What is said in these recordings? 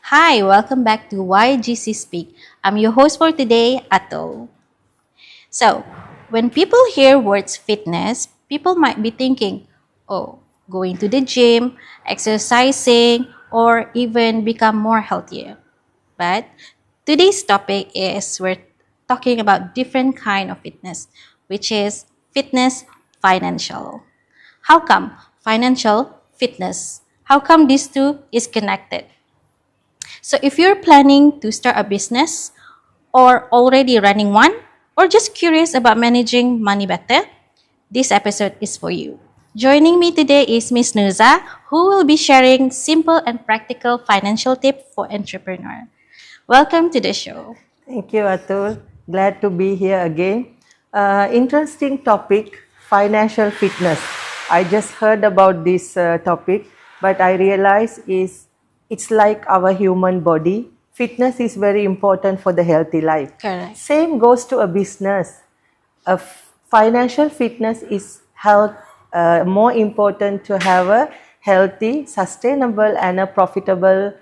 Hi, welcome back to YGC Speak. I'm your host for today, Ato. So, when people hear words fitness, people might be thinking, oh, going to the gym, exercising, or even become more healthier. But today's topic is we're talking about different kind of fitness, which is fitness financial. How come financial fitness? How come these two is connected? So if you're planning to start a business or already running one or just curious about managing money better, this episode is for you. Joining me today is Miss Nuza, who will be sharing simple and practical financial tips for entrepreneur. Welcome to the show. Thank you, Atul. Glad to be here again. Interesting topic, financial fitness. I just heard about this topic, but I realize it's like our human body. Fitness is very important for the healthy life. Correct. Same goes to a business. Financial fitness is more important to have a healthy, sustainable, and a profitable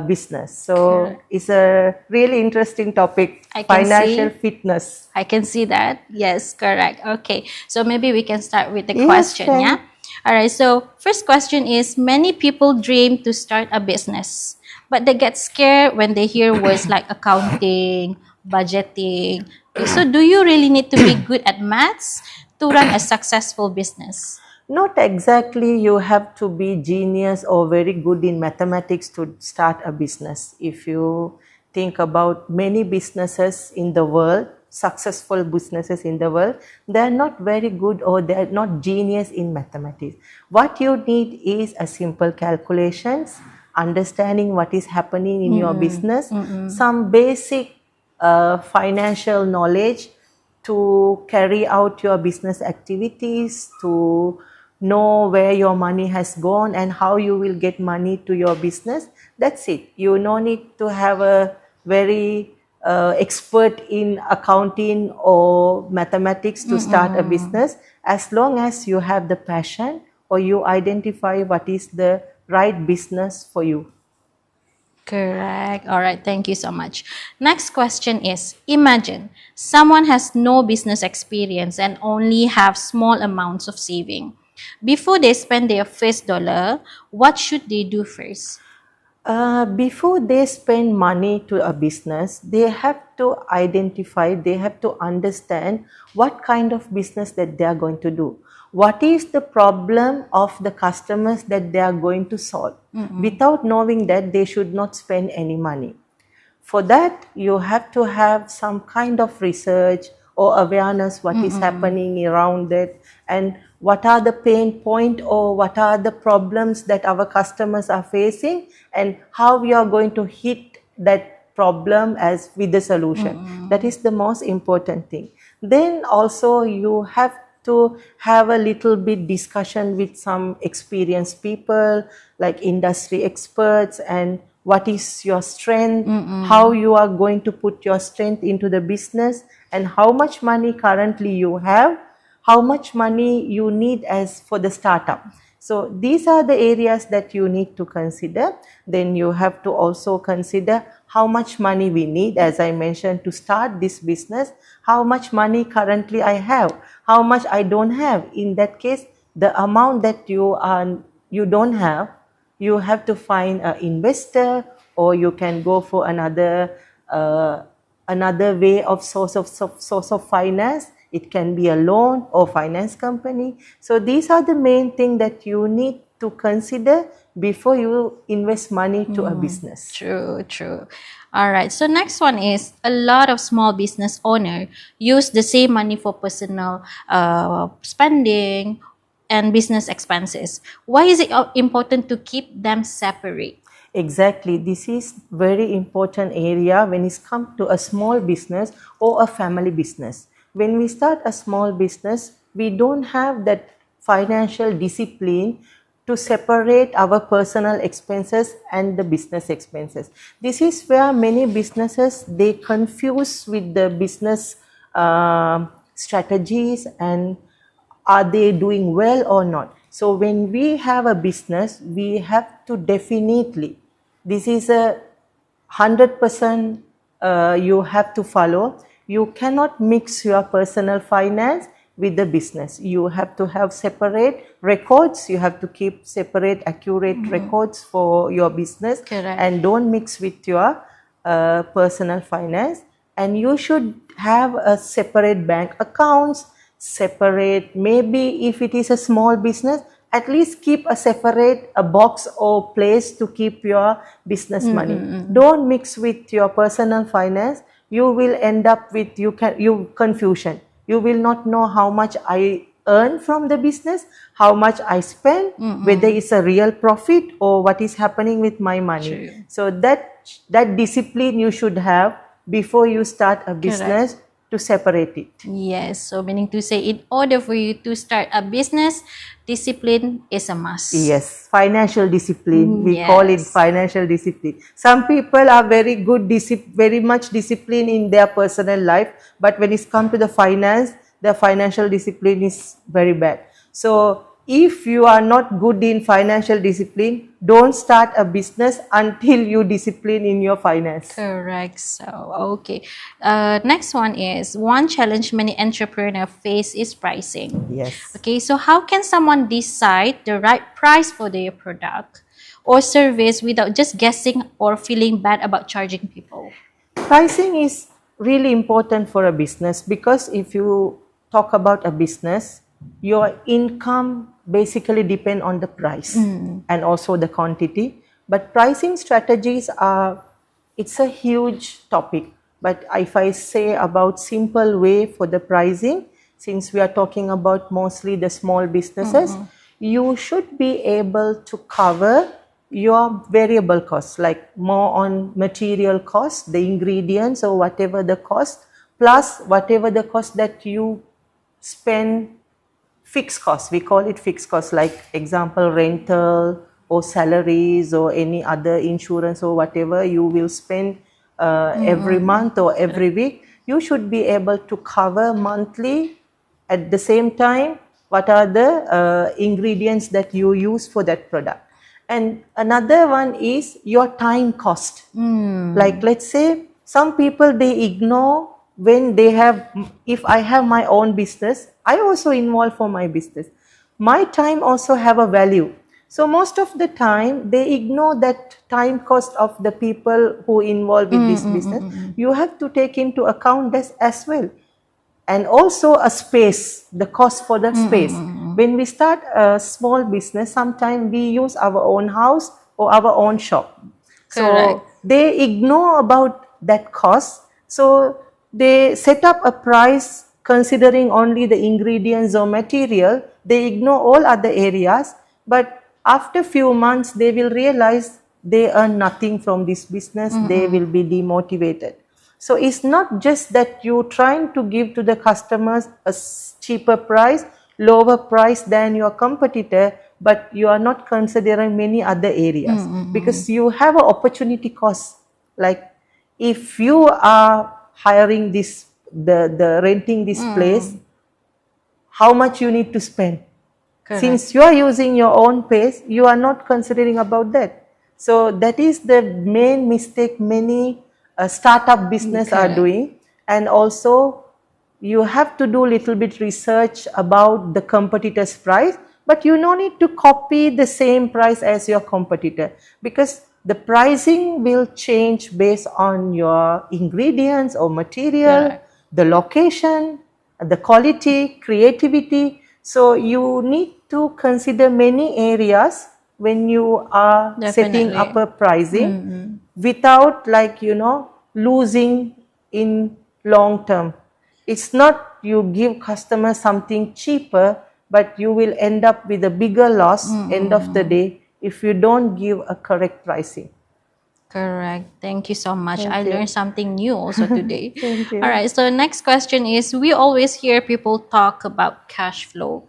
business. So Correct. it's a really interesting topic. I can Financial see. fitness. I can see that. Yes, correct. Okay. So maybe we can start with the Yes, question, yeah? can. All right. So, first question is many people dream to start a business, but they get scared when they hear words like accounting, budgeting. Okay, so do you really need to be good at maths to run a successful business? Not exactly you have to be genius or very good in mathematics to start a business. If you think about many businesses in the world, successful businesses in the world, they are not very good or they are not genius in mathematics. What you need is a simple calculations, understanding what is happening in your business, some basic financial knowledge to carry out your business activities, to know where your money has gone and how you will get money to your business. That's it. You no need to have a very expert in accounting or mathematics to start a business. As long as you have the passion or you identify what is the right business for you. Correct. All right. Thank you so much. Next question is imagine someone has no business experience and only have small amounts of saving. Before they spend their first dollar, what should they do first? Before they spend money to a business, they have to identify, they have to understand what kind of business that they are going to do. What is the problem of the customers that they are going to solve? Without knowing that, they should not spend any money. For that, you have to have some kind of research or awareness what is happening around it and what are the pain point or what are the problems that our customers are facing and how we are going to hit that problem as with the solution. That is the most important thing. Then also you have to have a little bit discussion with some experienced people like industry experts and what is your strength, how you are going to put your strength into the business and how much money currently you have, how much money you need as for the startup. So these are the areas that you need to consider. Then you have to also consider how much money we need, as I mentioned, to start this business, how much money currently I have, how much I don't have. In that case, the amount that you don't have, you have to find an investor or you can go for another way of source of finance. It can be a loan or finance company. So these are the main thing that you need to consider before you invest money to a business. True, true. All right. So next one is a lot of small business owner use the same money for personal spending and business expenses. Why is it important to keep them separate? Exactly. This is very important area when it's come to a small business or a family business. When we start a small business, we don't have that financial discipline to separate our personal expenses and the business expenses. This is where many businesses they confuse with the business strategies and are they doing well or not. So when we have a business, we have to definitely, this is a 100% you have to follow. You cannot mix your personal finance with the business. You have to have separate records. You have to keep separate, accurate records for your business. Correct. And don't mix with your personal finance. And you should have a separate bank accounts, separate, maybe if it is a small business, at least keep a separate a box or place to keep your business money. Don't mix with your personal finance. You will end up with you confusion. You will not know how much I earn from the business, how much I spend, whether it's a real profit or what is happening with my money. True. So that discipline you should have before you start a business to separate it. Yes, so meaning to say, in order for you to start a business, discipline is a must. Yes, financial discipline. We call it Yes. financial discipline. Some people are very good, very much disciplined in their personal life, but when it's come to the finance, the financial discipline is very bad. So if you are not good in financial discipline, don't start a business until you discipline in your finance. Correct. So, okay. Next one is, one challenge many entrepreneurs face is pricing. Yes. Okay, so how can someone decide the right price for their product or service without just guessing or feeling bad about charging people? Pricing is really important for a business, because if you talk about a business, your income basically depend on the price and also the quantity. But pricing strategies it's a huge topic. But if I say about simple way for the pricing, since we are talking about mostly the small businesses, you should be able to cover your variable costs, like more on material costs, the ingredients or whatever the cost, plus whatever the cost that you spend, fixed costs. We call it fixed costs, like example rental or salaries or any other insurance or whatever you will spend every month or every week. You should be able to cover monthly. At the same time, what are the ingredients that you use for that product. And another one is your time cost. Like let's say some people, they ignore when they have, if I have my own business, I also involve for my business. My time also have a value. So most of the time they ignore that time cost of the people who involve with this business. You have to take into account this as well. And also a space, the cost for the space. When we start a small business, sometimes we use our own house or our own shop. Correct. So they ignore about that cost. So they set up a price considering only the ingredients or material. They ignore all other areas. But after few months, they will realize they earn nothing from this business. They will be demotivated. So it's not just that you're trying to give to the customers a cheaper price, lower price than your competitor, but you are not considering many other areas, because you have an opportunity cost. Like if you are hiring this, the renting this place, how much you need to spend? Correct. Since you are using your own pace, you are not considering about that. So that is the main mistake many startup business are doing. And also you have to do little bit research about the competitor's price, but you no need to copy the same price as your competitor, because the pricing will change based on your ingredients or material, Correct. the location, the quality, creativity. So you need to consider many areas when you are setting Definitely. up a pricing without, like, losing in long term. It's not you give customers something cheaper, but you will end up with a bigger loss end of the day if you don't give a correct pricing. Correct. Thank you so much. Thank I you. learned something new also today. Thank you. All right. So next question is, we always hear people talk about cash flow.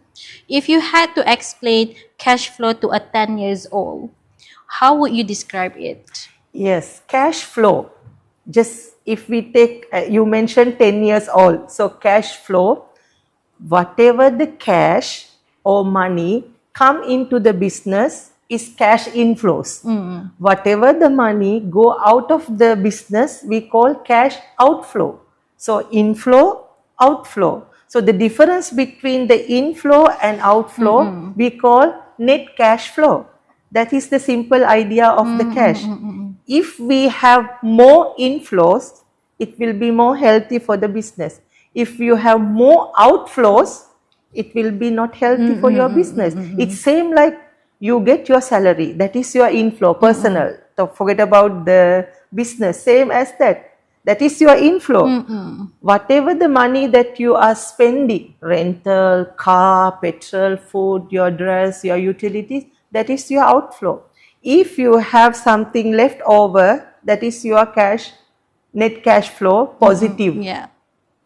If you had to explain cash flow to a 10 years old, how would you describe it? Yes, cash flow. Just if we take, you mentioned 10 years old. So cash flow, whatever the cash or money come into the business, is cash inflows. Whatever the money go out of the business, we call cash outflow. So inflow, outflow. So the difference between the inflow and outflow, we call net cash flow. That is the simple idea of the cash. If we have more inflows, it will be more healthy for the business. If you have more outflows, it will be not healthy for your business. It's same like you get your salary, that is your inflow, personal. So forget about the business, same as that. That is your inflow. Whatever the money that you are spending, rental, car, petrol, food, your dress, your utilities, that is your outflow. If you have something left over, that is your cash, net cash flow, positive. Yeah.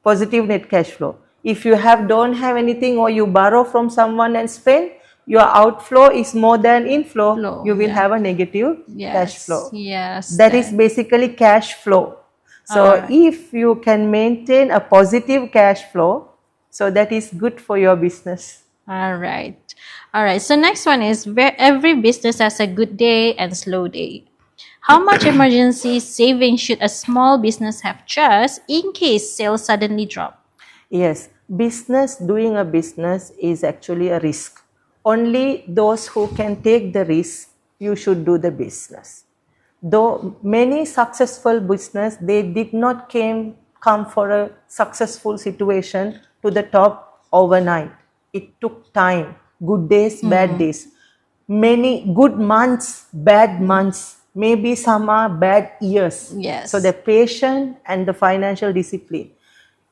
Positive net cash flow. If you don't have anything or you borrow from someone and spend, your outflow is more than inflow. You will have a negative cash flow. Yes. That is basically cash flow. So if you can maintain a positive cash flow, so that is good for your business. All right. All right. So next one is where every business has a good day and slow day. How much emergency savings should a small business have just in case sales suddenly drop? Yes, doing a business is actually a risk. Only those who can take the risk, you should do the business. Though many successful business, they did not come for a successful situation to the top overnight. It took time, good days, bad days, many good months, bad months, maybe some are bad years. Yes. So the patience and the financial discipline.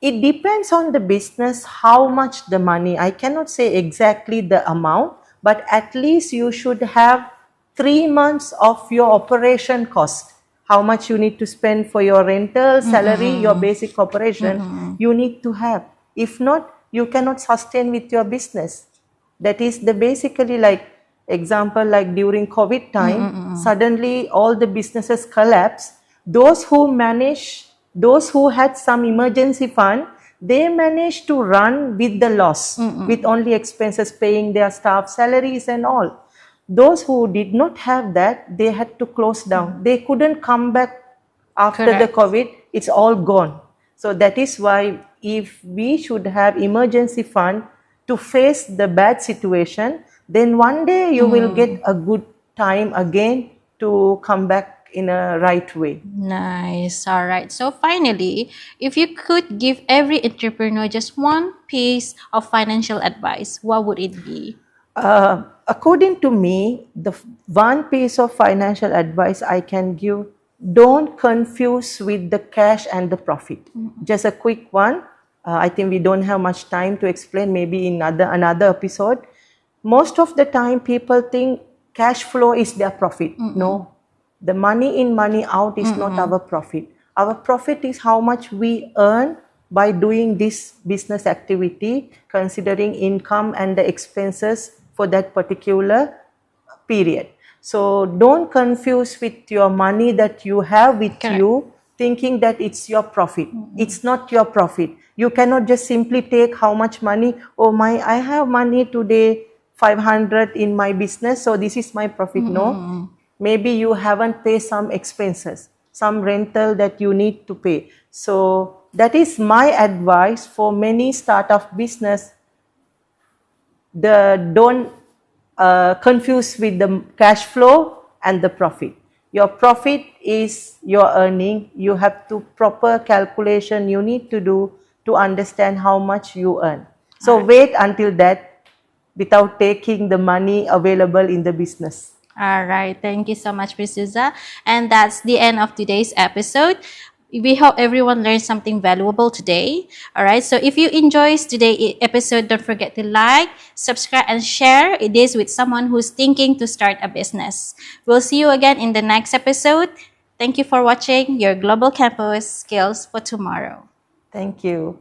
It depends on the business, how much the money. I cannot say exactly the amount, but at least you should have 3 months of your operation cost. How much you need to spend for your rental, salary, your basic operation, you need to have. If not, you cannot sustain with your business. That is the basically like example, like during COVID time, suddenly all the businesses collapse. Those who had some emergency fund, they managed to run with the loss, with only expenses, paying their staff salaries and all. Those who did not have that, they had to close down. They couldn't come back after the COVID. It's all gone. So that is why if we should have emergency fund to face the bad situation, then one day you will get a good time again to come back in a right way. Nice. All right. So finally, if you could give every entrepreneur just one piece of financial advice, what would it be? According to me, the one piece of financial advice I can give, don't confuse with the cash and the profit. Just a quick one. I think we don't have much time to explain, maybe in another episode. Most of the time people think cash flow is their profit. No, the money in, money out is not our profit. Our profit is how much we earn by doing this business activity, considering income and the expenses for that particular period. So don't confuse with your money that you have with you, thinking that it's your profit. It's not your profit. You cannot just simply take how much money, I have money today, 500 in my business, so this is my profit. No, maybe you haven't paid some expenses, some rental that you need to pay. So that is my advice for many startup business. Don't confuse with the cash flow and the profit. Your profit is your earning. You have to proper calculation you need to do to understand how much you earn. So wait until that without taking the money available in the business. All right. Thank you so much, Ms. Suza. And that's the end of today's episode. We hope everyone learned something valuable today. All right. So if you enjoyed today's episode, don't forget to like, subscribe, and share this with someone who's thinking to start a business. We'll see you again in the next episode. Thank you for watching your Global Campus Skills for Tomorrow. Thank you.